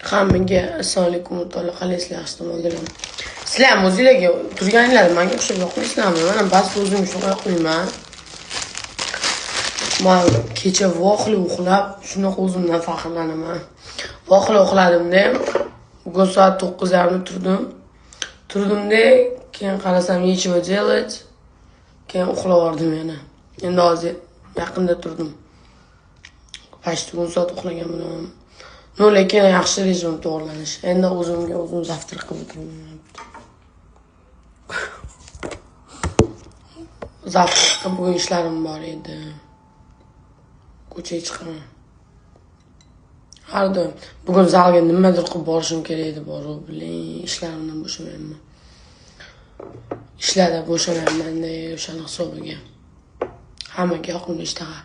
Hammaga assalomu alaykum va rahmatullohi qalaysiz yaxshi tomonlardan. Sizlar ham o'zingizlarga turganinglar menga o'xshab yoqmaysizlarmi? Mana bas o'zim shunaqa yoqmayman. Men kecha voqli uxlab, shunaqa o'zimdan faxrlanaman. Voqli uxladimda, bugun soat 9:30 turdim. Turdimda, keyin qarasam nechего делать. Keyin uxlab oldim yana. Endi hozir yaqinda turdim. Почти 1 soat uxlagan bo'laman. No, lekin yaxshi rejim to'g'rilanish. Endi o'zimga o'zim zavtrak qilib o'tiraman. Zavtrak bugun ishlarim bor edi. Ko'chaga chiqaman. Har doim bugun zalga nimadir qilib borishim kerak edi, borib biling, ishlarimdan bo'shamayman. Ishlarda bo'shamayman-da, o'shani hisobiga. Hammaga yoqimli ishtaha.